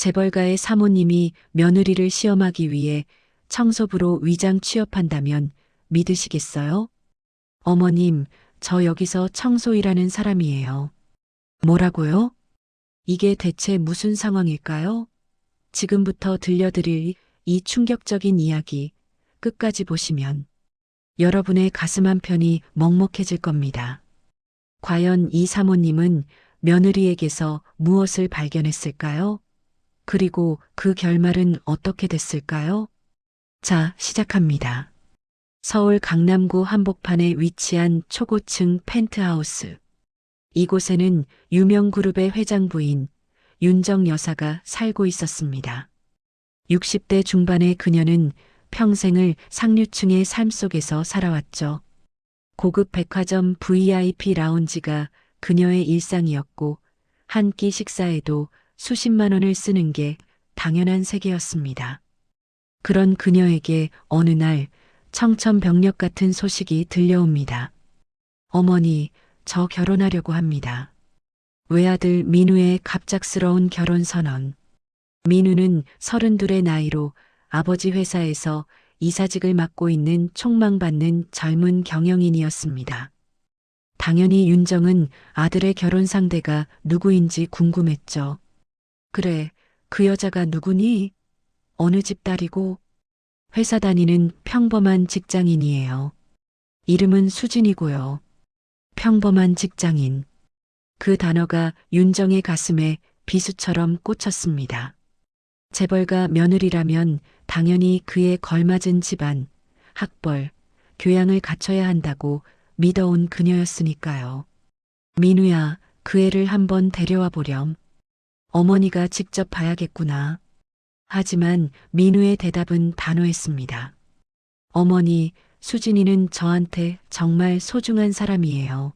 재벌가의 사모님이 며느리를 시험하기 위해 청소부로 위장 취업한다면 믿으시겠어요? 어머님, 저 여기서 청소 일하는 사람이에요. 뭐라고요? 이게 대체 무슨 상황일까요? 지금부터 들려드릴 이 충격적인 이야기 끝까지 보시면 여러분의 가슴 한편이 먹먹해질 겁니다. 과연 이 사모님은 며느리에게서 무엇을 발견했을까요? 그리고 그 결말은 어떻게 됐을까요? 자, 시작합니다. 서울 강남구 한복판에 위치한 초고층 펜트하우스. 이곳에는 유명 그룹의 회장 부인 윤정 여사가 살고 있었습니다. 60대 중반의 그녀는 평생을 상류층의 삶 속에서 살아왔죠. 고급 백화점 VIP 라운지가 그녀의 일상이었고 한 끼 식사에도 수십만 원을 쓰는 게 당연한 세계였습니다. 그런 그녀에게 어느 날 청천벽력 같은 소식이 들려옵니다. 어머니, 저 결혼하려고 합니다. 외아들 민우의 갑작스러운 결혼 선언. 민우는 32의 나이로 아버지 회사에서 이사직을 맡고 있는 촉망받는 젊은 경영인이었습니다. 당연히 윤정은 아들의 결혼 상대가 누구인지 궁금했죠. 그래, 그 여자가 누구니? 어느 집 딸이고? 회사 다니는 평범한 직장인이에요. 이름은 수진이고요. 평범한 직장인. 그 단어가 윤정의 가슴에 비수처럼 꽂혔습니다. 재벌가 며느리라면 당연히 그에 걸맞은 집안, 학벌, 교양을 갖춰야 한다고 믿어온 그녀였으니까요. 민우야, 그 애를 한번 데려와 보렴. 어머니가 직접 봐야겠구나. 하지만 민우의 대답은 단호했습니다. 어머니, 수진이는 저한테 정말 소중한 사람이에요.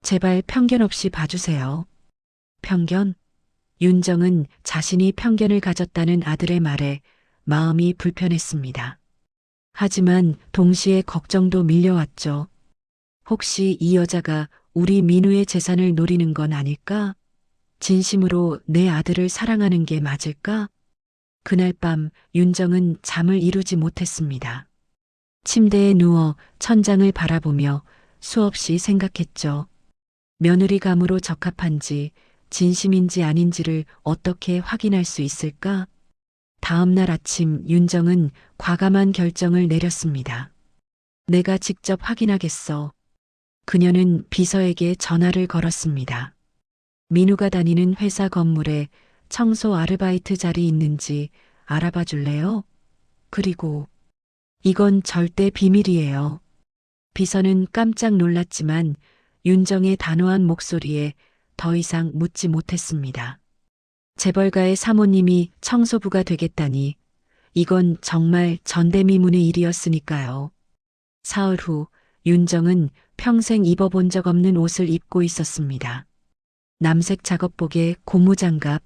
제발 편견 없이 봐주세요. 편견? 윤정은 자신이 편견을 가졌다는 아들의 말에 마음이 불편했습니다. 하지만 동시에 걱정도 밀려왔죠. 혹시 이 여자가 우리 민우의 재산을 노리는 건 아닐까? 진심으로 내 아들을 사랑하는 게 맞을까? 그날 밤 윤정은 잠을 이루지 못했습니다. 침대에 누워 천장을 바라보며 수없이 생각했죠. 며느리 감으로 적합한지 진심인지 아닌지를 어떻게 확인할 수 있을까? 다음 날 아침 윤정은 과감한 결정을 내렸습니다. 내가 직접 확인하겠어. 그녀는 비서에게 전화를 걸었습니다. 민우가 다니는 회사 건물에 청소 아르바이트 자리 있는지 알아봐 줄래요? 그리고 이건 절대 비밀이에요. 비서는 깜짝 놀랐지만 윤정의 단호한 목소리에 더 이상 묻지 못했습니다. 재벌가의 사모님이 청소부가 되겠다니 이건 정말 전대미문의 일이었으니까요. 사흘 후 윤정은 평생 입어본 적 없는 옷을 입고 있었습니다. 남색 작업복에 고무장갑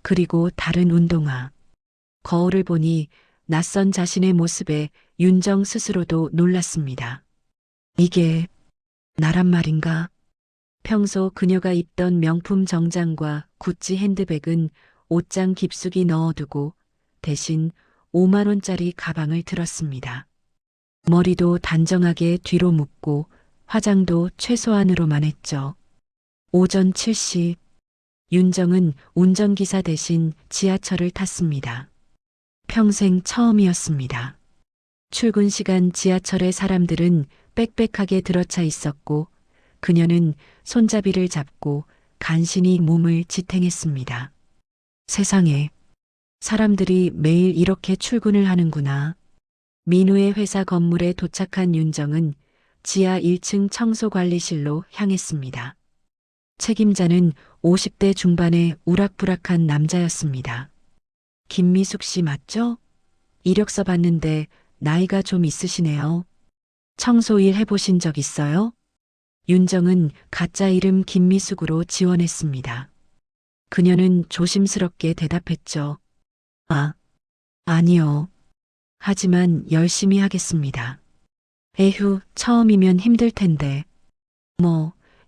그리고 다른 운동화. 거울을 보니 낯선 자신의 모습에 윤정 스스로도 놀랐습니다. 이게 나란 말인가? 평소 그녀가 입던 명품 정장과 구찌 핸드백은 옷장 깊숙이 넣어두고 대신 5만 원짜리 가방을 들었습니다. 머리도 단정하게 뒤로 묶고 화장도 최소한으로만 했죠. 오전 7시 윤정은 운전기사 대신 지하철을 탔습니다. 평생 처음이었습니다. 출근 시간 지하철의 사람들은 빽빽하게 들어차 있었고 그녀는 손잡이를 잡고 간신히 몸을 지탱했습니다. 세상에, 사람들이 매일 이렇게 출근을 하는구나. 민우의 회사 건물에 도착한 윤정은 지하 1층 청소관리실로 향했습니다. 책임자는 50대 중반의 우락부락한 남자였습니다. 김미숙 씨 맞죠? 이력서 봤는데 나이가 좀 있으시네요. 청소일 해보신 적 있어요? 윤정은 가짜 이름 김미숙으로 지원했습니다. 그녀는 조심스럽게 대답했죠. 아니요. 하지만 열심히 하겠습니다. 에휴, 처음이면 힘들 텐데.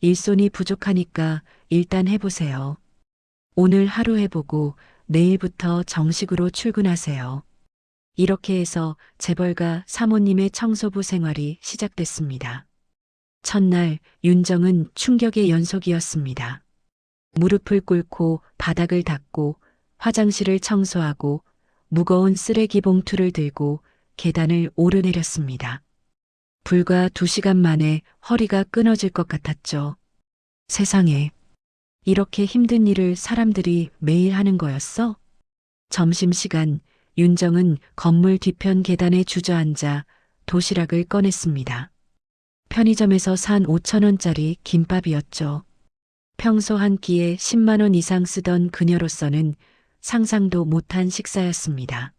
일손이 부족하니까 일단 해보세요. 오늘 하루 해보고 내일부터 정식으로 출근하세요. 이렇게 해서 재벌가 사모님의 청소부 생활이 시작됐습니다. 첫날 윤정은 충격의 연속이었습니다. 무릎을 꿇고 바닥을 닦고 화장실을 청소하고 무거운 쓰레기 봉투를 들고 계단을 오르내렸습니다. 불과 2시간 만에 허리가 끊어질 것 같았죠. 세상에, 이렇게 힘든 일을 사람들이 매일 하는 거였어? 점심시간, 윤정은 건물 뒤편 계단에 주저앉아 도시락을 꺼냈습니다. 편의점에서 산 5,000원짜리 김밥이었죠. 평소 한 끼에 10만 원 이상 쓰던 그녀로서는 상상도 못한 식사였습니다.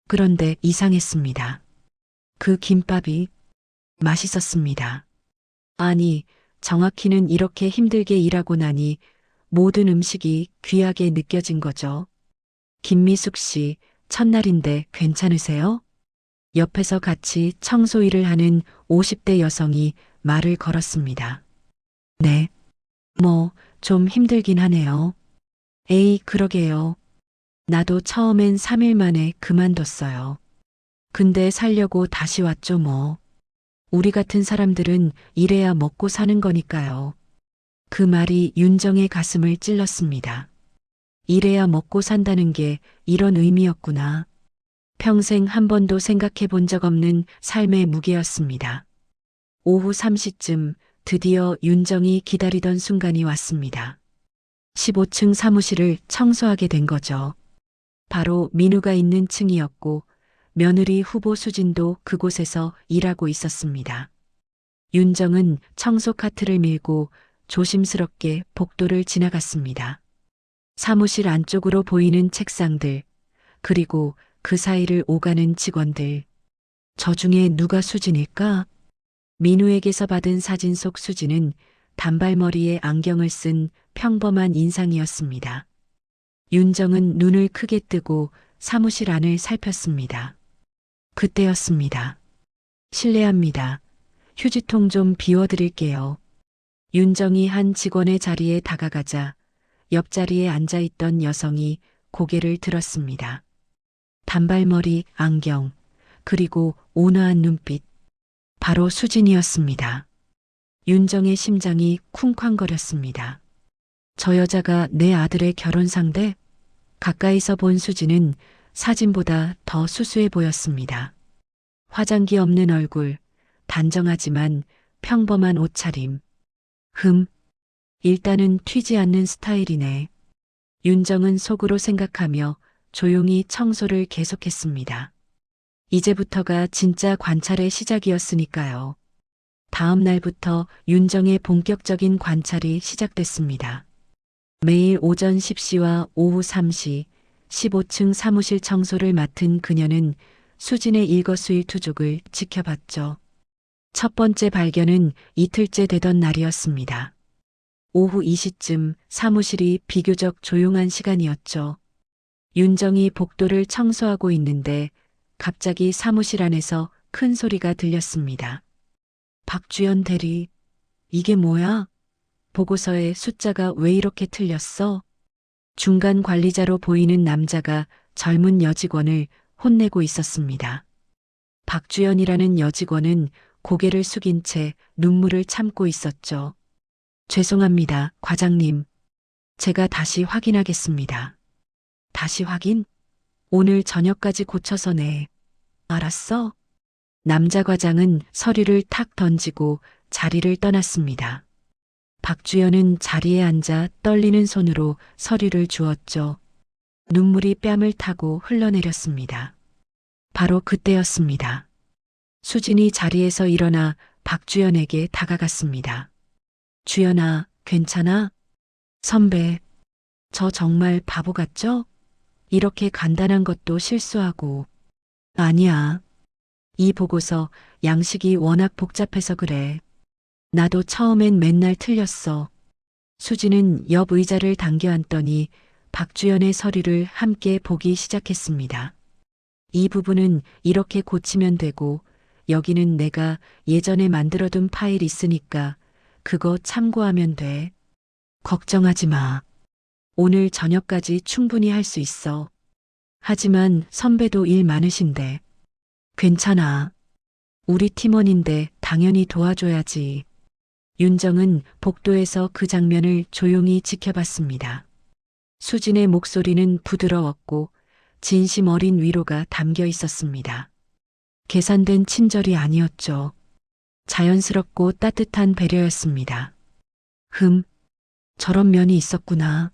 그런데 이상했습니다. 그 김밥이 맛있었습니다. 아니, 정확히는 이렇게 힘들게 일하고 나니 모든 음식이 귀하게 느껴진 거죠. 김미숙 씨, 첫날인데 괜찮으세요? 옆에서 같이 청소 일을 하는 50대 여성이 말을 걸었습니다. 네. 좀 힘들긴 하네요. 에이, 그러게요. 나도 처음엔 3일 만에 그만뒀어요. 근데 살려고 다시 왔죠 뭐. 우리 같은 사람들은 일해야 먹고 사는 거니까요. 그 말이 윤정의 가슴을 찔렀습니다. 일해야 먹고 산다는 게 이런 의미였구나. 평생 한 번도 생각해 본 적 없는 삶의 무게였습니다. 오후 3시쯤 드디어 윤정이 기다리던 순간이 왔습니다. 15층 사무실을 청소하게 된 거죠. 바로 민우가 있는 층이었고 며느리 후보 수진도 그곳에서 일하고 있었습니다. 윤정은 청소 카트를 밀고 조심스럽게 복도를 지나갔습니다. 사무실 안쪽으로 보이는 책상들, 그리고 그 사이를 오가는 직원들. 저 중에 누가 수진일까? 민우에게서 받은 사진 속 수진은 단발머리에 안경을 쓴 평범한 인상이었습니다. 윤정은 눈을 크게 뜨고 사무실 안을 살폈습니다. 그때였습니다. 실례합니다. 휴지통 좀 비워드릴게요. 윤정이 한 직원의 자리에 다가가자 옆자리에 앉아있던 여성이 고개를 들었습니다. 단발머리, 안경, 그리고 온화한 눈빛. 바로 수진이었습니다. 윤정의 심장이 쿵쾅거렸습니다. 저 여자가 내 아들의 결혼 상대? 가까이서 본 수진은 사진보다 더 수수해 보였습니다. 화장기 없는 얼굴, 단정하지만 평범한 옷차림. 일단은 튀지 않는 스타일이네. 윤정은 속으로 생각하며 조용히 청소를 계속했습니다. 이제부터가 진짜 관찰의 시작이었으니까요. 다음 날부터 윤정의 본격적인 관찰이 시작됐습니다. 매일 오전 10시와 오후 3시 15층 사무실 청소를 맡은 그녀는 수진의 일거수일투족을 지켜봤죠. 첫 번째 발견은 이틀째 되던 날이었습니다. 오후 2시쯤 사무실이 비교적 조용한 시간이었죠. 윤정이 복도를 청소하고 있는데 갑자기 사무실 안에서 큰 소리가 들렸습니다. 박주연 대리, 이게 뭐야? 보고서에 숫자가 왜 이렇게 틀렸어? 중간 관리자로 보이는 남자가 젊은 여직원을 혼내고 있었습니다. 박주연이라는 여직원은 고개를 숙인 채 눈물을 참고 있었죠. 죄송합니다, 과장님. 제가 다시 확인하겠습니다. 다시 확인? 오늘 저녁까지 고쳐서 내. 알았어? 남자 과장은 서류를 탁 던지고 자리를 떠났습니다. 박주연은 자리에 앉아 떨리는 손으로 서류를 주었죠. 눈물이 뺨을 타고 흘러내렸습니다. 바로 그때였습니다. 수진이 자리에서 일어나 박주연에게 다가갔습니다. 주연아, 괜찮아? 선배, 저 정말 바보 같죠? 이렇게 간단한 것도 실수하고. 아니야. 이 보고서 양식이 워낙 복잡해서 그래. 나도 처음엔 맨날 틀렸어. 수지는 옆 의자를 당겨 앉더니 박주연의 서류를 함께 보기 시작했습니다. 이 부분은 이렇게 고치면 되고 여기는 내가 예전에 만들어둔 파일 있으니까 그거 참고하면 돼. 걱정하지 마. 오늘 저녁까지 충분히 할 수 있어. 하지만 선배도 일 많으신데. 괜찮아. 우리 팀원인데 당연히 도와줘야지. 윤정은 복도에서 그 장면을 조용히 지켜봤습니다. 수진의 목소리는 부드러웠고 진심 어린 위로가 담겨 있었습니다. 계산된 친절이 아니었죠. 자연스럽고 따뜻한 배려였습니다. 저런 면이 있었구나.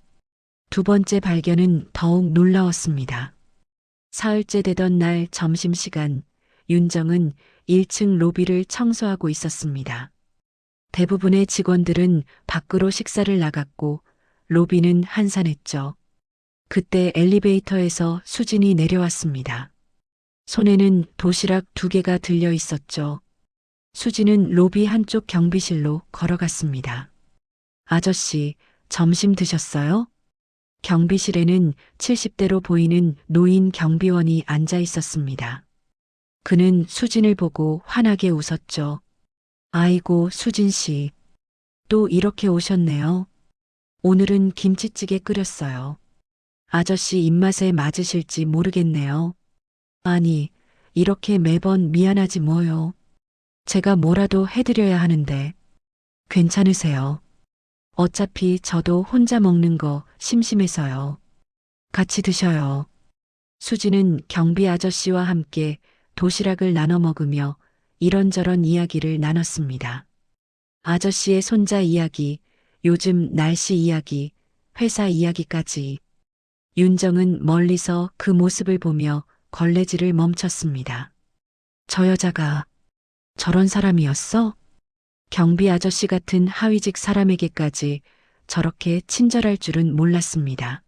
두 번째 발견은 더욱 놀라웠습니다. 사흘째 되던 날 점심시간, 윤정은 1층 로비를 청소하고 있었습니다. 대부분의 직원들은 밖으로 식사를 나갔고 로비는 한산했죠. 그때 엘리베이터에서 수진이 내려왔습니다. 손에는 도시락 2개가 들려 있었죠. 수진은 로비 한쪽 경비실로 걸어갔습니다. 아저씨, 점심 드셨어요? 경비실에는 70대로 보이는 노인 경비원이 앉아 있었습니다. 그는 수진을 보고 환하게 웃었죠. 아이고, 수진 씨. 또 이렇게 오셨네요. 오늘은 김치찌개 끓였어요. 아저씨 입맛에 맞으실지 모르겠네요. 아니, 이렇게 매번 미안하지 뭐요. 제가 뭐라도 해드려야 하는데. 괜찮으세요? 어차피 저도 혼자 먹는 거 심심해서요. 같이 드셔요. 수지는 경비 아저씨와 함께 도시락을 나눠 먹으며 이런저런 이야기를 나눴습니다. 아저씨의 손자 이야기, 요즘 날씨 이야기, 회사 이야기까지. 윤정은 멀리서 그 모습을 보며 걸레질을 멈췄습니다. 저 여자가 저런 사람이었어? 경비 아저씨 같은 하위직 사람에게까지 저렇게 친절할 줄은 몰랐습니다.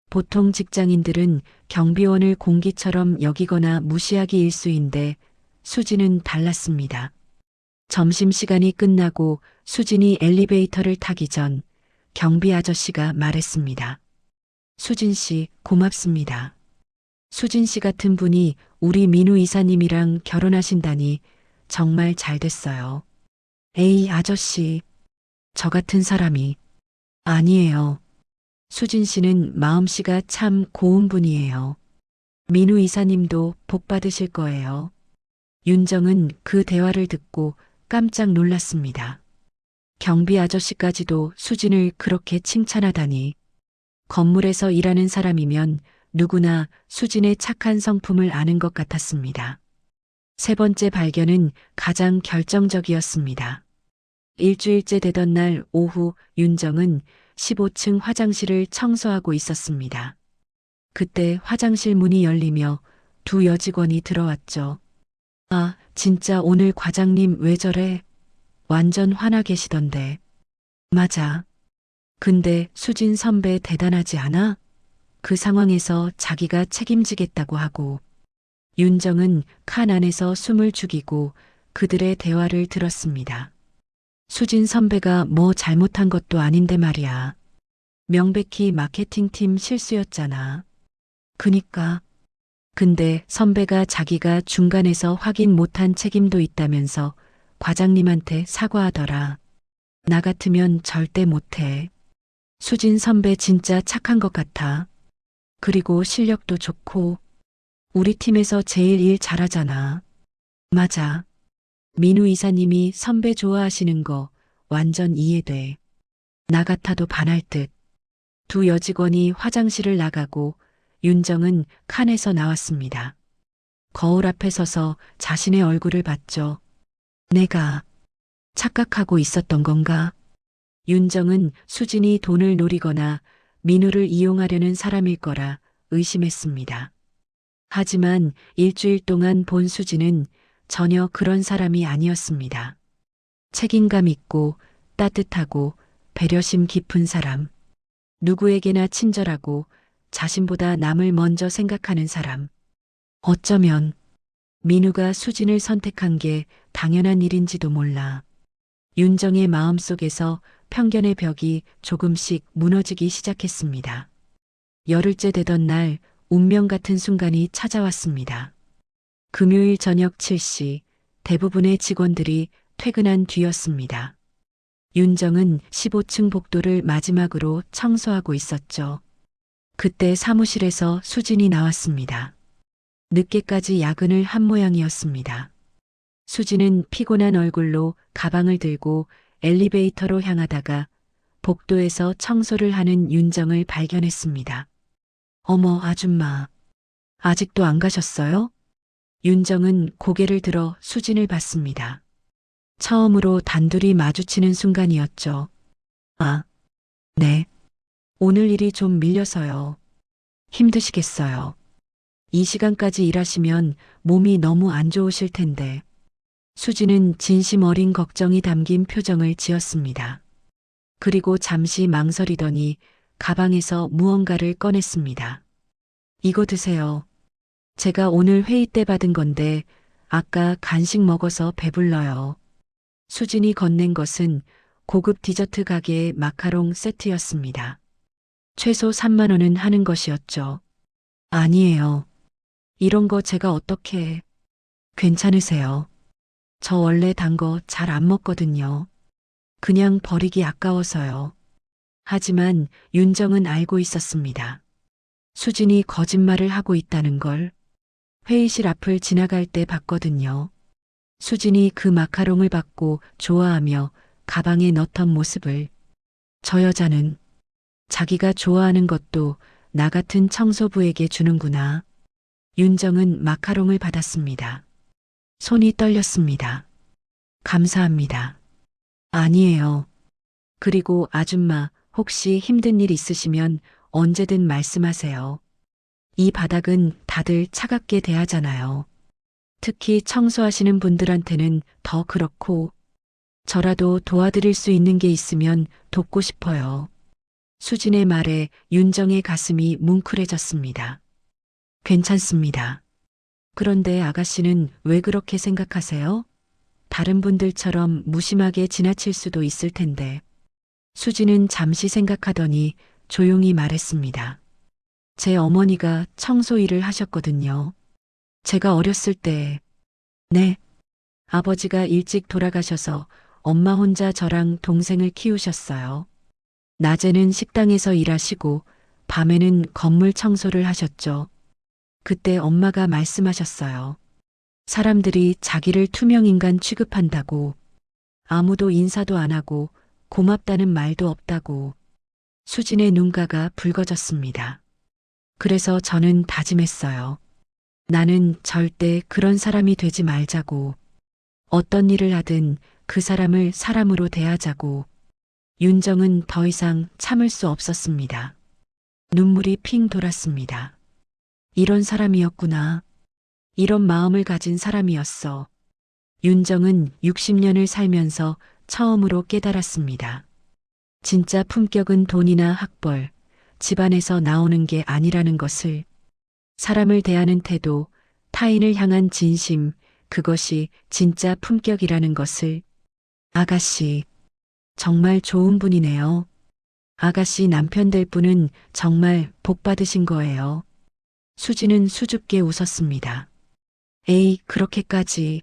보통 직장인들은 경비원을 공기처럼 여기거나 무시하기 일쑤인데 수진은 달랐습니다. 점심시간이 끝나고 수진이 엘리베이터를 타기 전 경비 아저씨가 말했습니다. 수진 씨, 고맙습니다. 수진 씨 같은 분이 우리 민우 이사님이랑 결혼하신다니 정말 잘 됐어요. 에이, 아저씨. 저 같은 사람이. 아니에요. 수진 씨는 마음씨가 참 고운 분이에요. 민우 이사님도 복 받으실 거예요. 윤정은 그 대화를 듣고 깜짝 놀랐습니다. 경비 아저씨까지도 수진을 그렇게 칭찬하다니. 건물에서 일하는 사람이면 누구나 수진의 착한 성품을 아는 것 같았습니다. 세 번째 발견은 가장 결정적이었습니다. 일주일째 되던 날 오후 윤정은 15층 화장실을 청소하고 있었습니다. 그때 화장실 문이 열리며 두 여직원이 들어왔죠. 아, 진짜 오늘 과장님 왜 저래? 완전 화나 계시던데. 맞아. 근데 수진 선배 대단하지 않아? 그 상황에서 자기가 책임지겠다고 하고. 윤정은 칸 안에서 숨을 죽이고 그들의 대화를 들었습니다. 수진 선배가 뭐 잘못한 것도 아닌데 말이야. 명백히 마케팅팀 실수였잖아. 그니까. 근데 선배가 자기가 중간에서 확인 못한 책임도 있다면서 과장님한테 사과하더라. 나 같으면 절대 못해. 수진 선배 진짜 착한 것 같아. 그리고 실력도 좋고. 우리 팀에서 제일 일 잘하잖아. 맞아. 민우 이사님이 선배 좋아하시는 거 완전 이해돼. 나 같아도 반할 듯. 두 여직원이 화장실을 나가고 윤정은 칸에서 나왔습니다. 거울 앞에 서서 자신의 얼굴을 봤죠. 내가 착각하고 있었던 건가? 윤정은 수진이 돈을 노리거나 민우를 이용하려는 사람일 거라 의심했습니다. 하지만 일주일 동안 본 수진은 전혀 그런 사람이 아니었습니다. 책임감 있고 따뜻하고 배려심 깊은 사람. 누구에게나 친절하고 자신보다 남을 먼저 생각하는 사람. 어쩌면 민우가 수진을 선택한 게 당연한 일인지도 몰라. 윤정의 마음속에서 편견의 벽이 조금씩 무너지기 시작했습니다. 열흘째 되던 날 운명 같은 순간이 찾아왔습니다. 금요일 저녁 7시 대부분의 직원들이 퇴근한 뒤였습니다. 윤정은 15층 복도를 마지막으로 청소하고 있었죠. 그때 사무실에서 수진이 나왔습니다. 늦게까지 야근을 한 모양이었습니다. 수진은 피곤한 얼굴로 가방을 들고 엘리베이터로 향하다가 복도에서 청소를 하는 윤정을 발견했습니다. 어머, 아줌마. 아직도 안 가셨어요? 윤정은 고개를 들어 수진을 봤습니다. 처음으로 단둘이 마주치는 순간이었죠. 아, 네. 오늘 일이 좀 밀려서요. 힘드시겠어요. 이 시간까지 일하시면 몸이 너무 안 좋으실 텐데. 수지는 진심 어린 걱정이 담긴 표정을 지었습니다. 그리고 잠시 망설이더니 가방에서 무언가를 꺼냈습니다. 이거 드세요. 제가 오늘 회의 때 받은 건데 아까 간식 먹어서 배불러요. 수진이 건넨 것은 고급 디저트 가게의 마카롱 세트였습니다. 최소 3만 원은 하는 것이었죠. 아니에요. 이런 거 제가 어떻게... 괜찮으세요. 저 원래 단 거 잘 안 먹거든요. 그냥 버리기 아까워서요. 하지만 윤정은 알고 있었습니다. 수진이 거짓말을 하고 있다는 걸. 회의실 앞을 지나갈 때 봤거든요. 수진이 그 마카롱을 받고 좋아하며 가방에 넣던 모습을. 저 여자는 자기가 좋아하는 것도 나 같은 청소부에게 주는구나. 윤정은 마카롱을 받았습니다. 손이 떨렸습니다. 감사합니다. 아니에요. 그리고 아줌마, 혹시 힘든 일 있으시면 언제든 말씀하세요. 이 바닥은 다들 차갑게 대하잖아요. 특히 청소하시는 분들한테는 더 그렇고, 저라도 도와드릴 수 있는 게 있으면 돕고 싶어요. 수진의 말에 윤정의 가슴이 뭉클해졌습니다. 괜찮습니다. 그런데 아가씨는 왜 그렇게 생각하세요? 다른 분들처럼 무심하게 지나칠 수도 있을 텐데. 수진은 잠시 생각하더니 조용히 말했습니다. 제 어머니가 청소 일을 하셨거든요. 제가 어렸을 때, 네, 아버지가 일찍 돌아가셔서 엄마 혼자 저랑 동생을 키우셨어요. 낮에는 식당에서 일하시고 밤에는 건물 청소를 하셨죠. 그때 엄마가 말씀하셨어요. 사람들이 자기를 투명인간 취급한다고, 아무도 인사도 안 하고 고맙다는 말도 없다고. 수진의 눈가가 붉어졌습니다. 그래서 저는 다짐했어요. 나는 절대 그런 사람이 되지 말자고. 어떤 일을 하든 그 사람을 사람으로 대하자고. 윤정은 더 이상 참을 수 없었습니다. 눈물이 핑 돌았습니다. 이런 사람이었구나. 이런 마음을 가진 사람이었어. 윤정은 60년을 살면서 처음으로 깨달았습니다. 진짜 품격은 돈이나 학벌, 집안에서 나오는 게 아니라는 것을. 사람을 대하는 태도, 타인을 향한 진심, 그것이 진짜 품격이라는 것을. 아가씨, 정말 좋은 분이네요. 아가씨 남편 될 분은 정말 복 받으신 거예요. 수지는 수줍게 웃었습니다. 에이, 그렇게까지.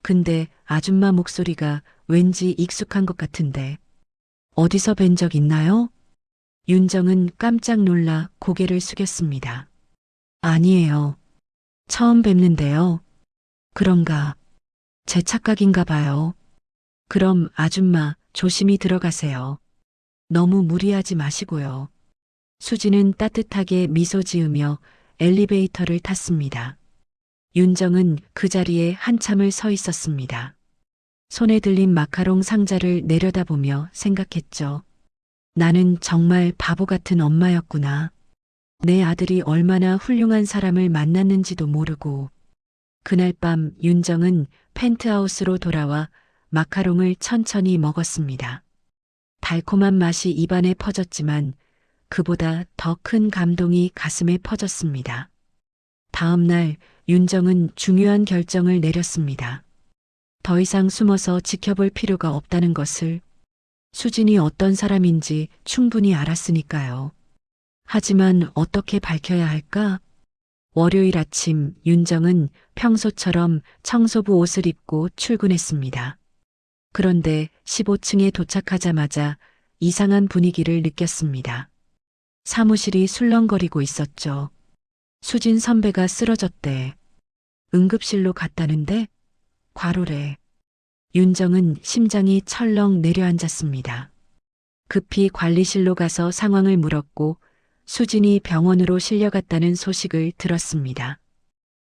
근데 아줌마 목소리가 왠지 익숙한 것 같은데. 어디서 뵌 적 있나요? 윤정은 깜짝 놀라 고개를 숙였습니다. 아니에요. 처음 뵙는데요. 그런가. 제 착각인가 봐요. 그럼 아줌마 조심히 들어가세요. 너무 무리하지 마시고요. 수지는 따뜻하게 미소 지으며 엘리베이터를 탔습니다. 윤정은 그 자리에 한참을 서 있었습니다. 손에 들린 마카롱 상자를 내려다보며 생각했죠. 나는 정말 바보 같은 엄마였구나. 내 아들이 얼마나 훌륭한 사람을 만났는지도 모르고. 그날 밤 윤정은 펜트하우스로 돌아와 마카롱을 천천히 먹었습니다. 달콤한 맛이 입안에 퍼졌지만 그보다 더 큰 감동이 가슴에 퍼졌습니다. 다음 날 윤정은 중요한 결정을 내렸습니다. 더 이상 숨어서 지켜볼 필요가 없다는 것을. 수진이 어떤 사람인지 충분히 알았으니까요. 하지만 어떻게 밝혀야 할까? 월요일 아침 윤정은 평소처럼 청소부 옷을 입고 출근했습니다. 그런데 15층에 도착하자마자 이상한 분위기를 느꼈습니다. 사무실이 술렁거리고 있었죠. 수진 선배가 쓰러졌대. 응급실로 갔다는데? 과로래. 윤정은 심장이 철렁 내려앉았습니다. 급히 관리실로 가서 상황을 물었고 수진이 병원으로 실려갔다는 소식을 들었습니다.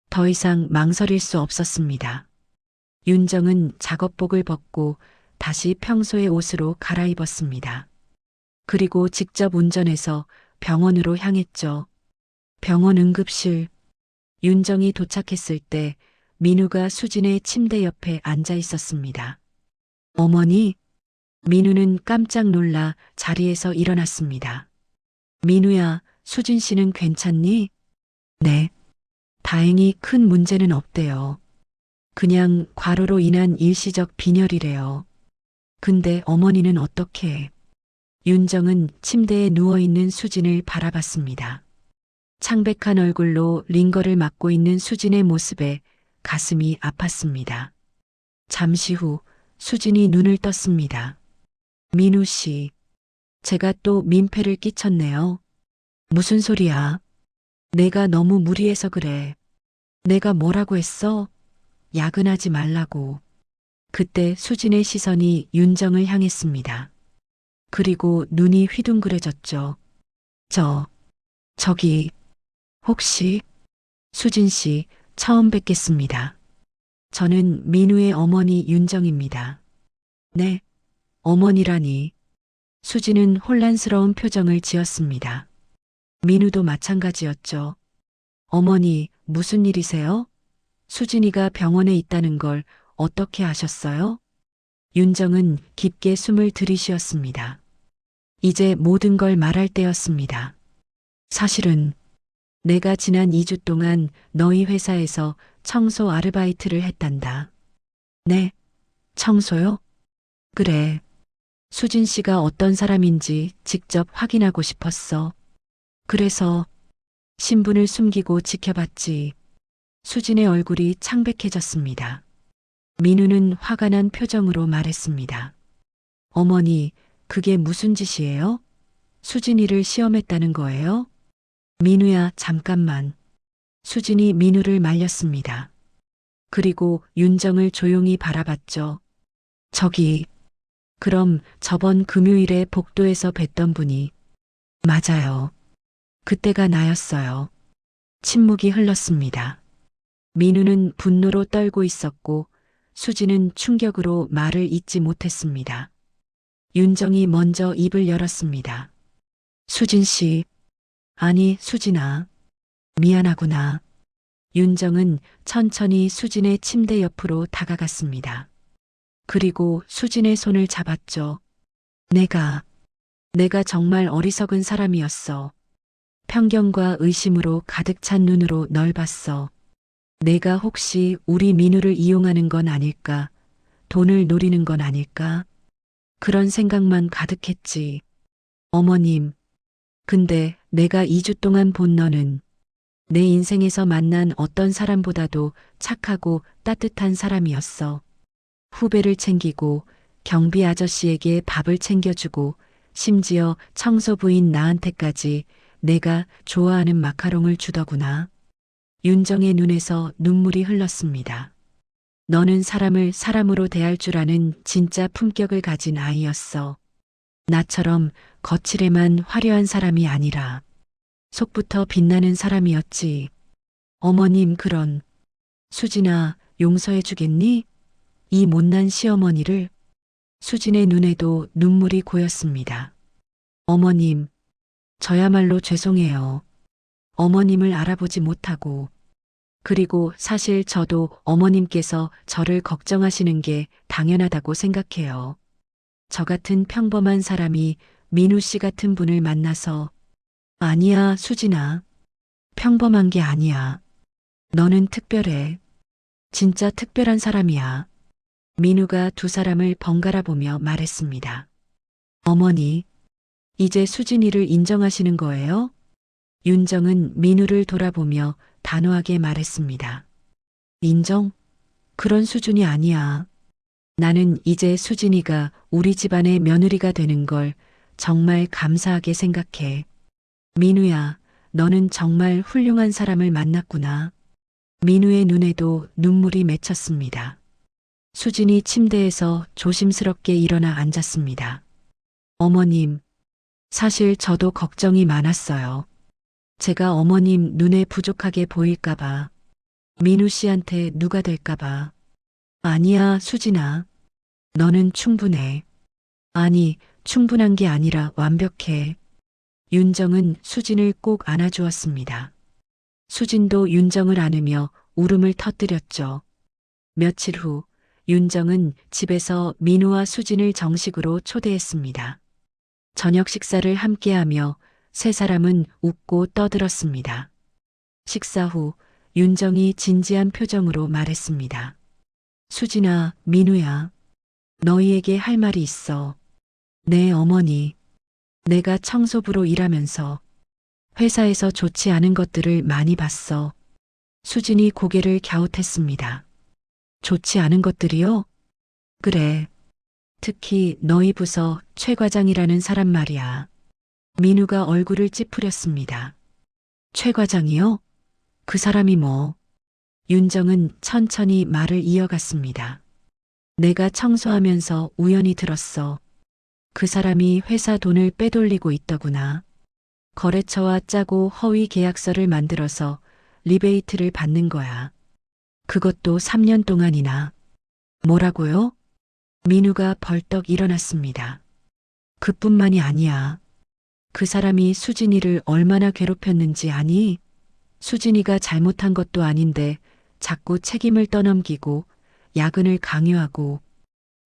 더 이상 망설일 수 없었습니다. 윤정은 작업복을 벗고 다시 평소의 옷으로 갈아입었습니다. 그리고 직접 운전해서 병원으로 향했죠. 병원 응급실. 윤정이 도착했을 때 민우가 수진의 침대 옆에 앉아 있었습니다. 어머니? 민우는 깜짝 놀라 자리에서 일어났습니다. 민우야, 수진 씨는 괜찮니? 네. 다행히 큰 문제는 없대요. 그냥 과로로 인한 일시적 빈혈이래요. 근데 어머니는 어떻게? 윤정은 침대에 누워있는 수진을 바라봤습니다. 창백한 얼굴로 링거를 맞고 있는 수진의 모습에 가슴이 아팠습니다. 잠시 후 수진이 눈을 떴습니다. 민우 씨, 제가 또 민폐를 끼쳤네요. 무슨 소리야? 내가 너무 무리해서 그래. 내가 뭐라고 했어? 야근하지 말라고. 그때 수진의 시선이 윤정을 향했습니다. 그리고 눈이 휘둥그레졌죠. 저기, 혹시, 수진 씨, 처음 뵙겠습니다. 저는 민우의 어머니 윤정입니다. 네, 어머니라니. 수진은 혼란스러운 표정을 지었습니다. 민우도 마찬가지였죠. 어머니, 무슨 일이세요? 수진이가 병원에 있다는 걸 어떻게 아셨어요? 윤정은 깊게 숨을 들이쉬었습니다. 이제 모든 걸 말할 때였습니다. 사실은 내가 지난 2주 동안 너희 회사에서 청소 아르바이트를 했단다. 네, 청소요? 그래. 수진 씨가 어떤 사람인지 직접 확인하고 싶었어. 그래서 신분을 숨기고 지켜봤지. 수진의 얼굴이 창백해졌습니다. 민우는 화가 난 표정으로 말했습니다. 어머니, 그게 무슨 짓이에요? 수진이를 시험했다는 거예요? 민우야, 잠깐만. 수진이 민우를 말렸습니다. 그리고 윤정을 조용히 바라봤죠. 그럼 저번 금요일에 복도에서 뵀던 분이. 맞아요. 그때가 나였어요. 침묵이 흘렀습니다. 민우는 분노로 떨고 있었고 수진은 충격으로 말을 잇지 못했습니다. 윤정이 먼저 입을 열었습니다. 수진 씨. 아니, 수진아. 미안하구나. 윤정은 천천히 수진의 침대 옆으로 다가갔습니다. 그리고 수진의 손을 잡았죠. 내가 정말 어리석은 사람이었어. 편견과 의심으로 가득 찬 눈으로 널 봤어. 내가 혹시 우리 민우를 이용하는 건 아닐까? 돈을 노리는 건 아닐까? 그런 생각만 가득했지. 어머님, 근데 내가 2주 동안 본 너는 내 인생에서 만난 어떤 사람보다도 착하고 따뜻한 사람이었어. 후배를 챙기고 경비 아저씨에게 밥을 챙겨주고 심지어 청소부인 나한테까지 내가 좋아하는 마카롱을 주더구나. 윤정의 눈에서 눈물이 흘렀습니다. 너는 사람을 사람으로 대할 줄 아는 진짜 품격을 가진 아이였어. 나처럼 거칠에만 화려한 사람이 아니라 속부터 빛나는 사람이었지. 어머님 수진아, 용서해 주겠니? 이 못난 시어머니를. 수진의 눈에도 눈물이 고였습니다. 어머님, 저야말로 죄송해요. 어머님을 알아보지 못하고. 그리고 사실 저도 어머님께서 저를 걱정하시는 게 당연하다고 생각해요. 저 같은 평범한 사람이 민우 씨 같은 분을 만나서. 아니야, 수진아. 평범한 게 아니야. 너는 특별해. 진짜 특별한 사람이야. 민우가 두 사람을 번갈아 보며 말했습니다. 어머니, 이제 수진이를 인정하시는 거예요? 윤정은 민우를 돌아보며 단호하게 말했습니다. 인정? 그런 수준이 아니야. 나는 이제 수진이가 우리 집안의 며느리가 되는 걸 정말 감사하게 생각해. 민우야, 너는 정말 훌륭한 사람을 만났구나. 민우의 눈에도 눈물이 맺혔습니다. 수진이 침대에서 조심스럽게 일어나 앉았습니다. 어머님, 사실 저도 걱정이 많았어요. 제가 어머님 눈에 부족하게 보일까봐, 민우 씨한테 누가 될까봐. 아니야, 수진아. 너는 충분해. 아니, 충분한 게 아니라 완벽해. 윤정은 수진을 꼭 안아주었습니다. 수진도 윤정을 안으며 울음을 터뜨렸죠. 며칠 후, 윤정은 집에서 민우와 수진을 정식으로 초대했습니다. 저녁 식사를 함께하며 세 사람은 웃고 떠들었습니다. 식사 후 윤정이 진지한 표정으로 말했습니다. 수진아, 민우야, 너희에게 할 말이 있어. 네, 어머니. 내가 청소부로 일하면서 회사에서 좋지 않은 것들을 많이 봤어. 수진이 고개를 갸웃했습니다. 좋지 않은 것들이요? 그래. 특히 너희 부서 최 과장이라는 사람 말이야. 민우가 얼굴을 찌푸렸습니다. 최 과장이요? 그 사람이 뭐? 윤정은 천천히 말을 이어갔습니다. 내가 청소하면서 우연히 들었어. 그 사람이 회사 돈을 빼돌리고 있더구나. 거래처와 짜고 허위 계약서를 만들어서 리베이트를 받는 거야. 그것도 3년 동안이나. 뭐라고요? 민우가 벌떡 일어났습니다. 그뿐만이 아니야. 그 사람이 수진이를 얼마나 괴롭혔는지 아니? 수진이가 잘못한 것도 아닌데 자꾸 책임을 떠넘기고 야근을 강요하고.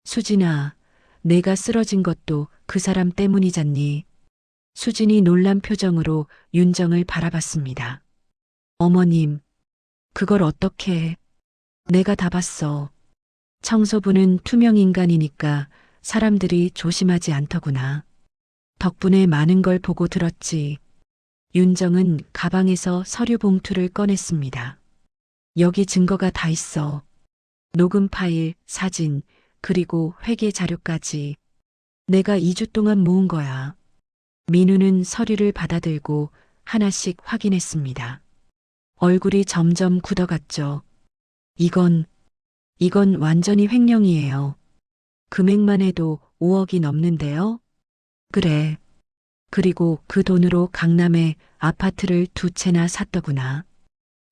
수진아, 내가 쓰러진 것도 그 사람 때문이잖니. 수진이 놀란 표정으로 윤정을 바라봤습니다. 어머님, 그걸 어떻게 해? 내가 다 봤어. 청소부는 투명 인간이니까 사람들이 조심하지 않더구나. 덕분에 많은 걸 보고 들었지. 윤정은 가방에서 서류 봉투를 꺼냈습니다. 여기 증거가 다 있어. 녹음 파일, 사진, 그리고 회계 자료까지. 내가 2주 동안 모은 거야. 민우는 서류를 받아들고 하나씩 확인했습니다. 얼굴이 점점 굳어갔죠. 이건 완전히 횡령이에요. 금액만 해도 5억이 넘는데요? 그래. 그리고 그 돈으로 강남에 아파트를 2채나 샀더구나.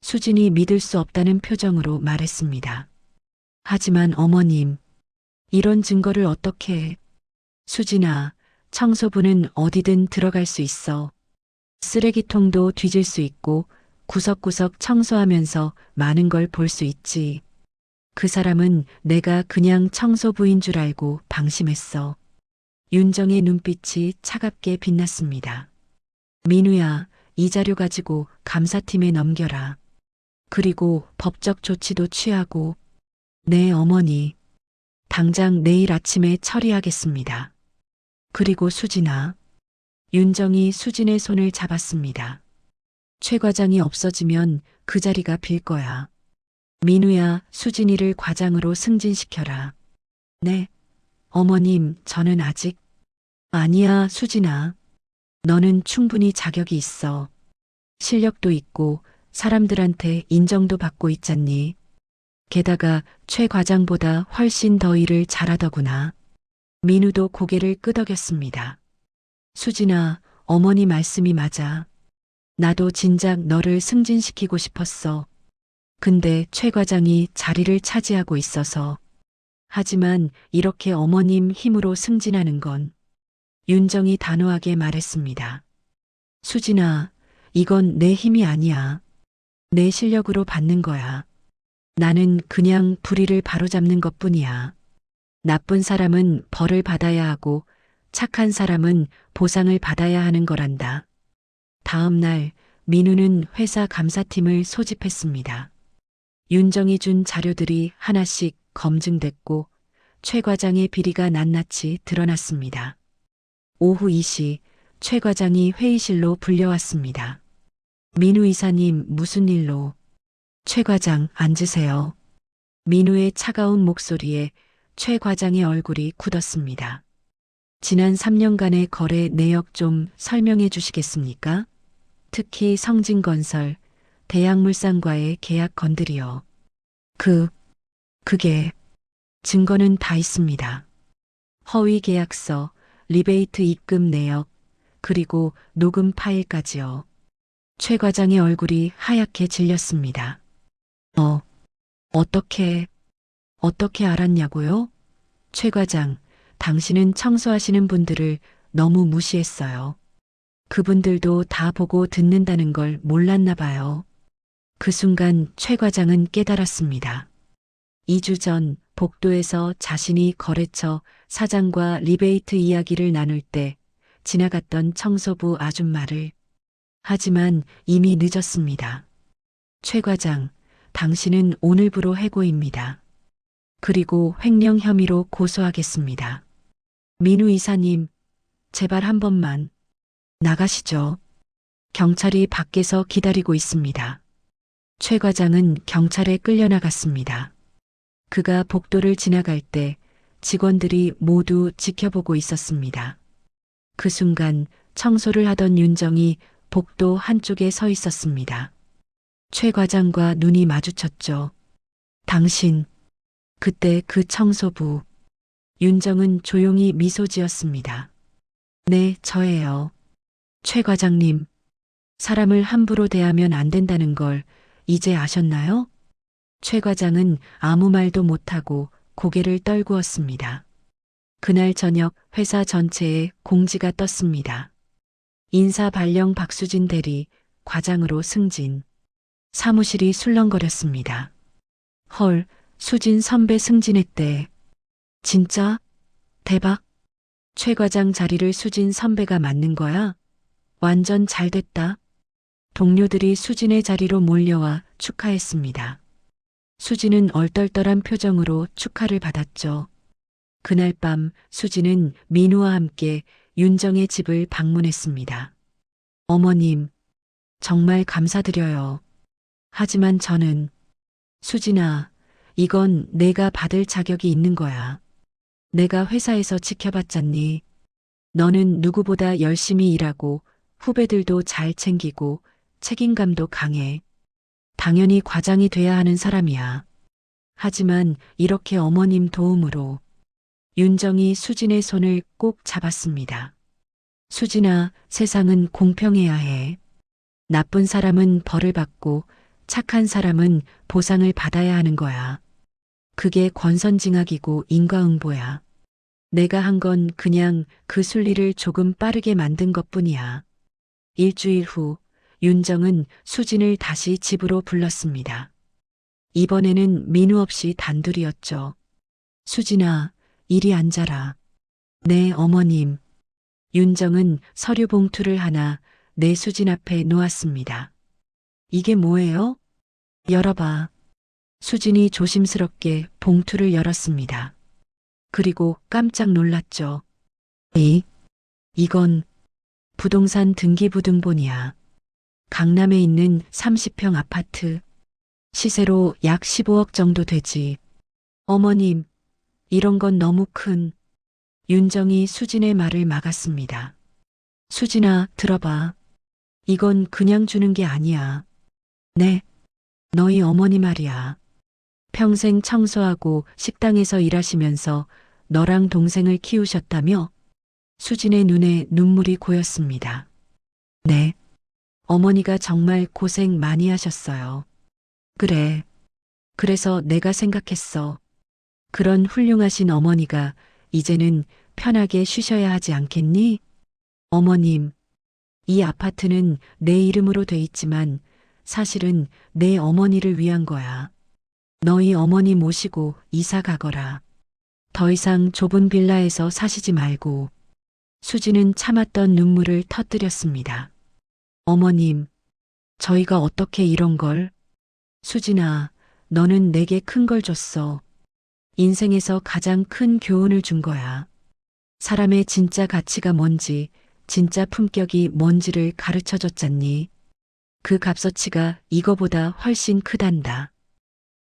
수진이 믿을 수 없다는 표정으로 말했습니다. 하지만 어머님, 이런 증거를 어떻게 해? 수진아, 청소부는 어디든 들어갈 수 있어. 쓰레기통도 뒤질 수 있고 구석구석 청소하면서 많은 걸 볼 수 있지. 그 사람은 내가 그냥 청소부인 줄 알고 방심했어. 윤정의 눈빛이 차갑게 빛났습니다. 민우야, 이 자료 가지고 감사팀에 넘겨라. 그리고 법적 조치도 취하고. 네, 어머니. 당장 내일 아침에 처리하겠습니다. 그리고 수진아. 윤정이 수진의 손을 잡았습니다. 최 과장이 없어지면 그 자리가 빌 거야. 민우야, 수진이를 과장으로 승진시켜라. 네. 어머님, 저는 아직. 아니야, 수진아. 너는 충분히 자격이 있어. 실력도 있고 사람들한테 인정도 받고 있잖니. 게다가 최 과장보다 훨씬 더 일을 잘하더구나. 민우도 고개를 끄덕였습니다. 수진아, 어머니 말씀이 맞아. 나도 진작 너를 승진시키고 싶었어. 근데 최 과장이 자리를 차지하고 있어서. 하지만 이렇게 어머님 힘으로 승진하는 건. 윤정이 단호하게 말했습니다. 수진아, 이건 내 힘이 아니야. 내 실력으로 받는 거야. 나는 그냥 불의를 바로잡는 것뿐이야. 나쁜 사람은 벌을 받아야 하고 착한 사람은 보상을 받아야 하는 거란다. 다음 날 민우는 회사 감사팀을 소집했습니다. 윤정이 준 자료들이 하나씩 검증됐고 최 과장의 비리가 낱낱이 드러났습니다. 오후 2시 최 과장이 회의실로 불려왔습니다. 민우 이사님, 무슨 일로? 최 과장, 앉으세요. 민우의 차가운 목소리에 최 과장의 얼굴이 굳었습니다. 지난 3년간의 거래 내역 좀 설명해 주시겠습니까? 특히 성진건설, 대양물산과의 계약 건들이요. 그게 증거는 다 있습니다. 허위 계약서, 리베이트 입금 내역, 그리고 녹음 파일까지요. 최 과장의 얼굴이 하얗게 질렸습니다. 어떻게, 어떻게 알았냐고요? 최 과장, 당신은 청소하시는 분들을 너무 무시했어요. 그분들도 다 보고 듣는다는 걸 몰랐나 봐요. 그 순간 최 과장은 깨달았습니다. 2주 전 복도에서 자신이 거래처 사장과 리베이트 이야기를 나눌 때 지나갔던 청소부 아줌마를. 하지만 이미 늦었습니다. 최 과장, 당신은 오늘부로 해고입니다. 그리고 횡령 혐의로 고소하겠습니다. 민우 이사님, 제발 한 번만 나가시죠. 경찰이 밖에서 기다리고 있습니다. 최 과장은 경찰에 끌려나갔습니다. 그가 복도를 지나갈 때 직원들이 모두 지켜보고 있었습니다. 그 순간 청소를 하던 윤정이 복도 한쪽에 서 있었습니다. 최 과장과 눈이 마주쳤죠. 당신, 그때 그 청소부. 윤정은 조용히 미소 지었습니다. 네, 저예요. 최 과장님, 사람을 함부로 대하면 안 된다는 걸 이제 아셨나요? 최 과장은 아무 말도 못하고 고개를 떨구었습니다. 그날 저녁 회사 전체에 공지가 떴습니다. 인사 발령 박수진 대리, 과장으로 승진. 사무실이 술렁거렸습니다. 헐, 수진 선배 승진했대. 진짜? 대박. 최 과장 자리를 수진 선배가 맡는 거야? 완전 잘 됐다. 동료들이 수진의 자리로 몰려와 축하했습니다. 수진은 얼떨떨한 표정으로 축하를 받았죠. 그날 밤 수진은 민우와 함께 윤정의 집을 방문했습니다. 어머님, 정말 감사드려요. 하지만 저는, 수진아, 이건 내가 받을 자격이 있는 거야. 내가 회사에서 지켜봤잖니. 너는 누구보다 열심히 일하고 후배들도 잘 챙기고 책임감도 강해. 당연히 과장이 돼야 하는 사람이야. 하지만 이렇게 어머님 도움으로. 윤정이 수진의 손을 꼭 잡았습니다. 수진아, 세상은 공평해야 해. 나쁜 사람은 벌을 받고 착한 사람은 보상을 받아야 하는 거야. 그게 권선징악이고 인과응보야. 내가 한 건 그냥 그 순리를 조금 빠르게 만든 것뿐이야. 일주일 후 윤정은 수진을 다시 집으로 불렀습니다. 이번에는 민우 없이 단둘이었죠. 수진아, 이리 앉아라. 네, 어머님. 윤정은 서류 봉투를 하나 내 수진 앞에 놓았습니다. 이게 뭐예요? 열어봐. 수진이 조심스럽게 봉투를 열었습니다. 그리고 깜짝 놀랐죠. 이건 부동산 등기부등본이야. 강남에 있는 30평 아파트. 시세로 약 15억 정도 되지. 어머님, 이런 건 너무 큰. 윤정이 수진의 말을 막았습니다. 수진아, 들어봐. 이건 그냥 주는 게 아니야. 네, 너희 어머니 말이야. 평생 청소하고 식당에서 일하시면서 너랑 동생을 키우셨다며? 수진의 눈에 눈물이 고였습니다. 네, 어머니가 정말 고생 많이 하셨어요. 그래. 그래서 내가 생각했어. 그런 훌륭하신 어머니가 이제는 편하게 쉬셔야 하지 않겠니? 어머님, 이 아파트는 내 이름으로 돼 있지만 사실은 내 어머니를 위한 거야. 너희 어머니 모시고 이사 가거라. 더 이상 좁은 빌라에서 사시지 말고. 수지는 참았던 눈물을 터뜨렸습니다. 어머님, 저희가 어떻게 이런 걸? 수진아, 너는 내게 큰 걸 줬어. 인생에서 가장 큰 교훈을 준 거야. 사람의 진짜 가치가 뭔지, 진짜 품격이 뭔지를 가르쳐 줬잖니. 그 값어치가 이거보다 훨씬 크단다.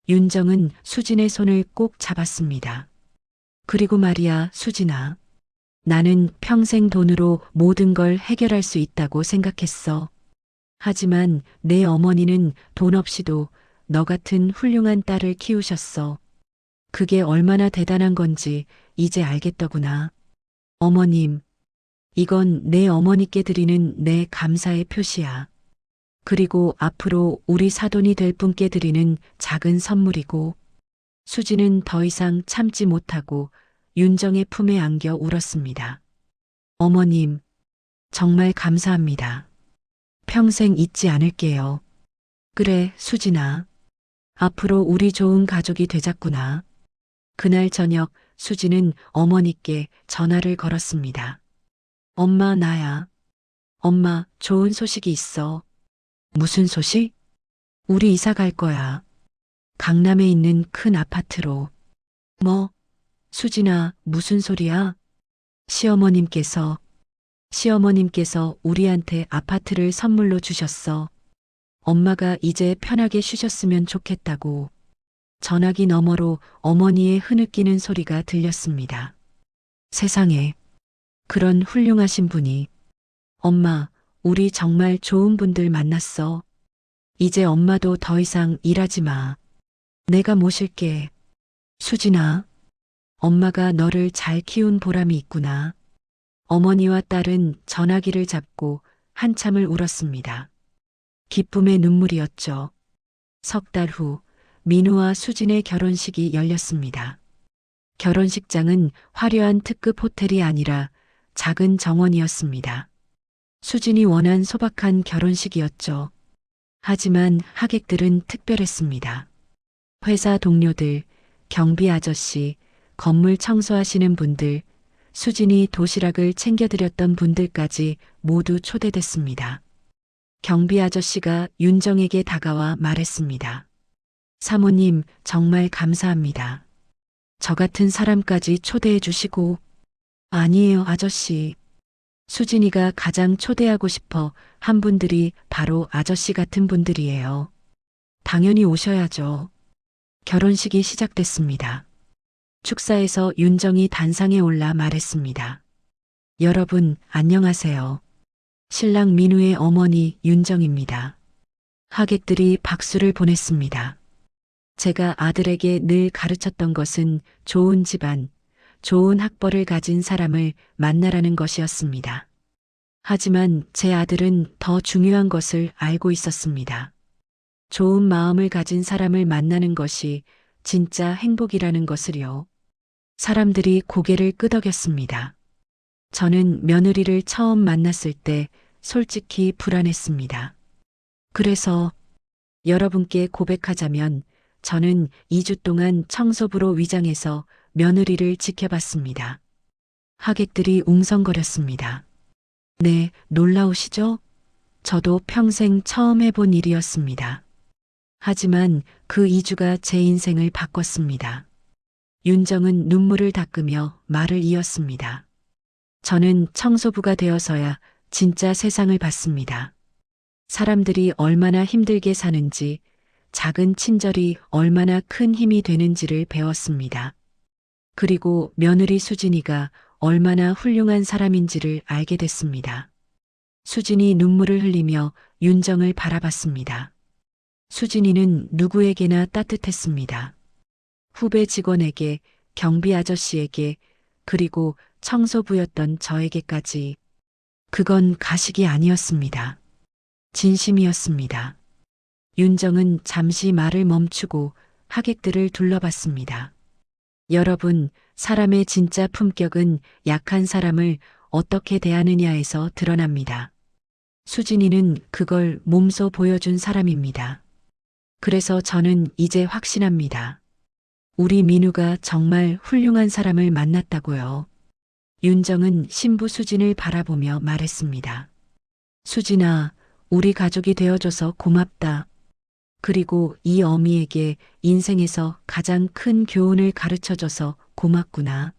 윤정은 수진의 손을 꼭 잡았습니다. 그리고 말이야, 수진아. 나는 평생 돈으로 모든 걸 해결할 수 있다고 생각했어. 하지만 내 어머니는 돈 없이도 너 같은 훌륭한 딸을 키우셨어. 그게 얼마나 대단한 건지 이제 알겠더구나. 어머님, 이건 내 어머니께 드리는 내 감사의 표시야. 그리고 앞으로 우리 사돈이 될 분께 드리는 작은 선물이고, 수지는 더 이상 참지 못하고 윤정의 품에 안겨 울었습니다. 어머님, 정말 감사합니다. 평생 잊지 않을게요. 그래, 수진아. 앞으로 우리 좋은 가족이 되자꾸나. 그날 저녁 수지는 어머니께 전화를 걸었습니다. 엄마, 나야. 엄마, 좋은 소식이 있어. 무슨 소식? 우리 이사 갈 거야. 강남에 있는 큰 아파트로. 뭐? 수진아, 무슨 소리야? 시어머님께서 우리한테 아파트를 선물로 주셨어. 엄마가 이제 편하게 쉬셨으면 좋겠다고. 전화기 너머로 어머니의 흐느끼는 소리가 들렸습니다. 세상에, 그런 훌륭하신 분이. 엄마, 우리 정말 좋은 분들 만났어. 이제 엄마도 더 이상 일하지 마. 내가 모실게. 수진아, 엄마가 너를 잘 키운 보람이 있구나. 어머니와 딸은 전화기를 잡고 한참을 울었습니다. 기쁨의 눈물이었죠. 석 달 후 민우와 수진의 결혼식이 열렸습니다. 결혼식장은 화려한 특급 호텔이 아니라 작은 정원이었습니다. 수진이 원한 소박한 결혼식이었죠. 하지만 하객들은 특별했습니다. 회사 동료들, 경비 아저씨, 건물 청소하시는 분들, 수진이 도시락을 챙겨드렸던 분들까지 모두 초대됐습니다. 경비 아저씨가 윤정에게 다가와 말했습니다. 사모님, 정말 감사합니다. 저 같은 사람까지 초대해 주시고. 아니에요, 아저씨. 수진이가 가장 초대하고 싶어 한 분들이 바로 아저씨 같은 분들이에요. 당연히 오셔야죠. 결혼식이 시작됐습니다. 축사에서 윤정이 단상에 올라 말했습니다. 여러분, 안녕하세요. 신랑 민우의 어머니 윤정입니다. 하객들이 박수를 보냈습니다. 제가 아들에게 늘 가르쳤던 것은 좋은 집안, 좋은 학벌을 가진 사람을 만나라는 것이었습니다. 하지만 제 아들은 더 중요한 것을 알고 있었습니다. 좋은 마음을 가진 사람을 만나는 것이 진짜 행복이라는 것을요. 사람들이 고개를 끄덕였습니다. 저는 며느리를 처음 만났을 때 솔직히 불안했습니다. 그래서 여러분께 고백하자면 저는 2주 동안 청소부로 위장해서 며느리를 지켜봤습니다. 하객들이 웅성거렸습니다. 네, 놀라우시죠? 저도 평생 처음 해본 일이었습니다. 하지만 그 2주가 제 인생을 바꿨습니다. 윤정은 눈물을 닦으며 말을 이었습니다. 저는 청소부가 되어서야 진짜 세상을 봤습니다. 사람들이 얼마나 힘들게 사는지, 작은 친절이 얼마나 큰 힘이 되는지를 배웠습니다. 그리고 며느리 수진이가 얼마나 훌륭한 사람인지를 알게 됐습니다. 수진이 눈물을 흘리며 윤정을 바라봤습니다. 수진이는 누구에게나 따뜻했습니다. 후배 직원에게, 경비 아저씨에게, 그리고 청소부였던 저에게까지. 그건 가식이 아니었습니다. 진심이었습니다. 윤정은 잠시 말을 멈추고 하객들을 둘러봤습니다. 여러분, 사람의 진짜 품격은 약한 사람을 어떻게 대하느냐에서 드러납니다. 수진이는 그걸 몸소 보여준 사람입니다. 그래서 저는 이제 확신합니다. 우리 민우가 정말 훌륭한 사람을 만났다고요. 윤정은 신부 수진을 바라보며 말했습니다. 수진아, 우리 가족이 되어줘서 고맙다. 그리고 이 어미에게 인생에서 가장 큰 교훈을 가르쳐줘서 고맙구나.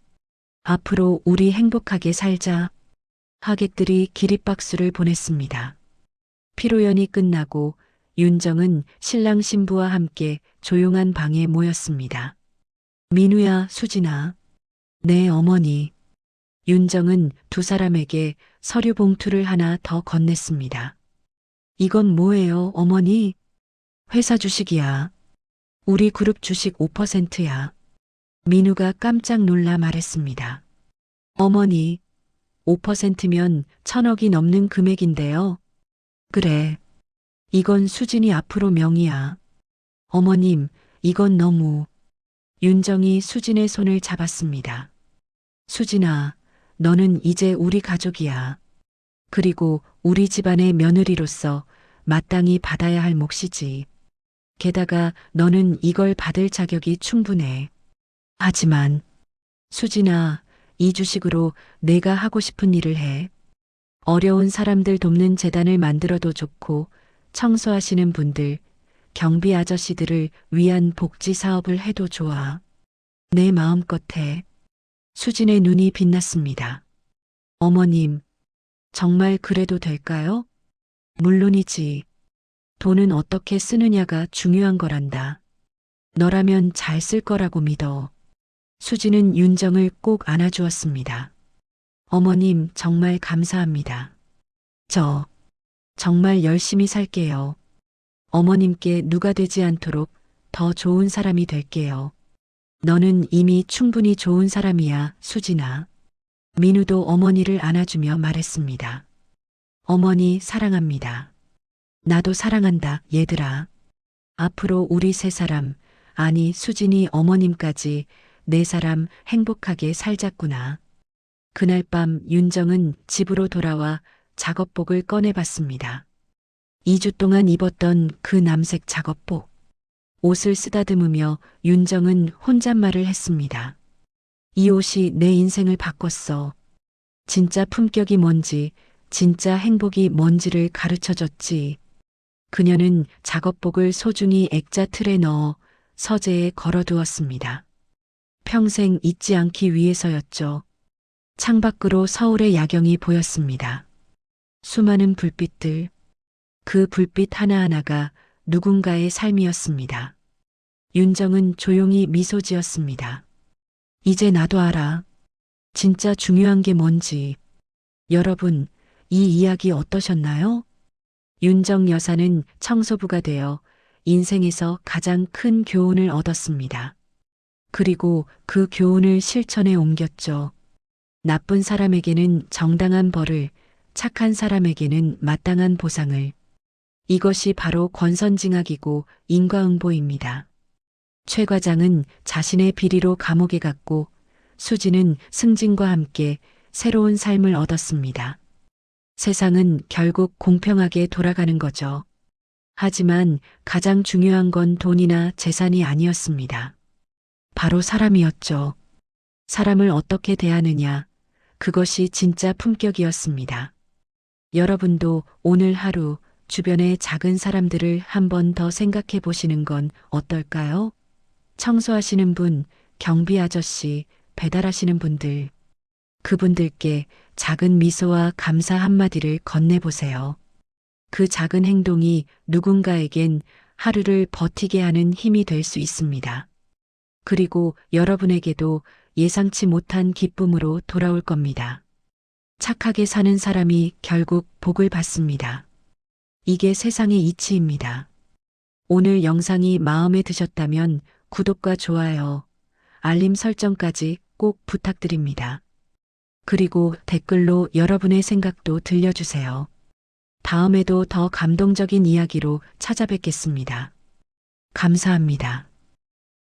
앞으로 우리 행복하게 살자. 하객들이 기립박수를 보냈습니다. 피로연이 끝나고 윤정은 신랑 신부와 함께 조용한 방에 모였습니다. 민우야, 수진아. 네, 어머니. 윤정은 두 사람에게 서류 봉투를 하나 더 건넸습니다. 이건 뭐예요, 어머니? 회사 주식이야. 우리 그룹 주식 5%야. 민우가 깜짝 놀라 말했습니다. 어머니, 5%면 1,000억이 넘는 금액인데요. 그래. 이건 수진이 앞으로 명의야. 어머님, 이건 너무. 윤정이 수진의 손을 잡았습니다. 수진아, 너는 이제 우리 가족이야. 그리고 우리 집안의 며느리로서 마땅히 받아야 할 몫이지. 게다가 너는 이걸 받을 자격이 충분해. 하지만, 수진아, 이 주식으로 내가 하고 싶은 일을 해. 어려운 사람들 돕는 재단을 만들어도 좋고, 청소하시는 분들, 경비 아저씨들을 위한 복지 사업을 해도 좋아. 내 마음껏 해. 수진의 눈이 빛났습니다. 어머님, 정말 그래도 될까요? 물론이지. 돈은 어떻게 쓰느냐가 중요한 거란다. 너라면 잘 쓸 거라고 믿어. 수진은 윤정을 꼭 안아주었습니다. 어머님, 정말 감사합니다. 저, 정말 열심히 살게요. 어머님께 누가 되지 않도록 더 좋은 사람이 될게요. 너는 이미 충분히 좋은 사람이야, 수진아. 민우도 어머니를 안아주며 말했습니다. 어머니 사랑합니다. 나도 사랑한다, 얘들아. 앞으로 우리 세 사람, 아니 수진이 어머님까지 네 사람 행복하게 살자꾸나. 그날 밤 윤정은 집으로 돌아와 작업복을 꺼내봤습니다. 2주 동안 입었던 그 남색 작업복. 옷을 쓰다듬으며 윤정은 혼잣말을 했습니다. 이 옷이 내 인생을 바꿨어. 진짜 품격이 뭔지, 진짜 행복이 뭔지를 가르쳐줬지. 그녀는 작업복을 소중히 액자 틀에 넣어 서재에 걸어두었습니다. 평생 잊지 않기 위해서였죠. 창밖으로 서울의 야경이 보였습니다. 수많은 불빛들, 그 불빛 하나하나가 누군가의 삶이었습니다. 윤정은 조용히 미소 지었습니다. 이제 나도 알아. 진짜 중요한 게 뭔지. 여러분, 이 이야기 어떠셨나요? 윤정 여사는 청소부가 되어 인생에서 가장 큰 교훈을 얻었습니다. 그리고 그 교훈을 실천에 옮겼죠. 나쁜 사람에게는 정당한 벌을, 착한 사람에게는 마땅한 보상을. 이것이 바로 권선징악이고 인과응보입니다. 최 과장은 자신의 비리로 감옥에 갔고 수지는 승진과 함께 새로운 삶을 얻었습니다. 세상은 결국 공평하게 돌아가는 거죠. 하지만 가장 중요한 건 돈이나 재산이 아니었습니다. 바로 사람이었죠. 사람을 어떻게 대하느냐, 그것이 진짜 품격이었습니다. 여러분도 오늘 하루 주변의 작은 사람들을 한 번 더 생각해 보시는 건 어떨까요? 청소하시는 분, 경비 아저씨, 배달하시는 분들, 그분들께 작은 미소와 감사 한마디를 건네보세요. 그 작은 행동이 누군가에겐 하루를 버티게 하는 힘이 될 수 있습니다. 그리고 여러분에게도 예상치 못한 기쁨으로 돌아올 겁니다. 착하게 사는 사람이 결국 복을 받습니다. 이게 세상의 이치입니다. 오늘 영상이 마음에 드셨다면 구독과 좋아요, 알림 설정까지 꼭 부탁드립니다. 그리고 댓글로 여러분의 생각도 들려주세요. 다음에도 더 감동적인 이야기로 찾아뵙겠습니다. 감사합니다.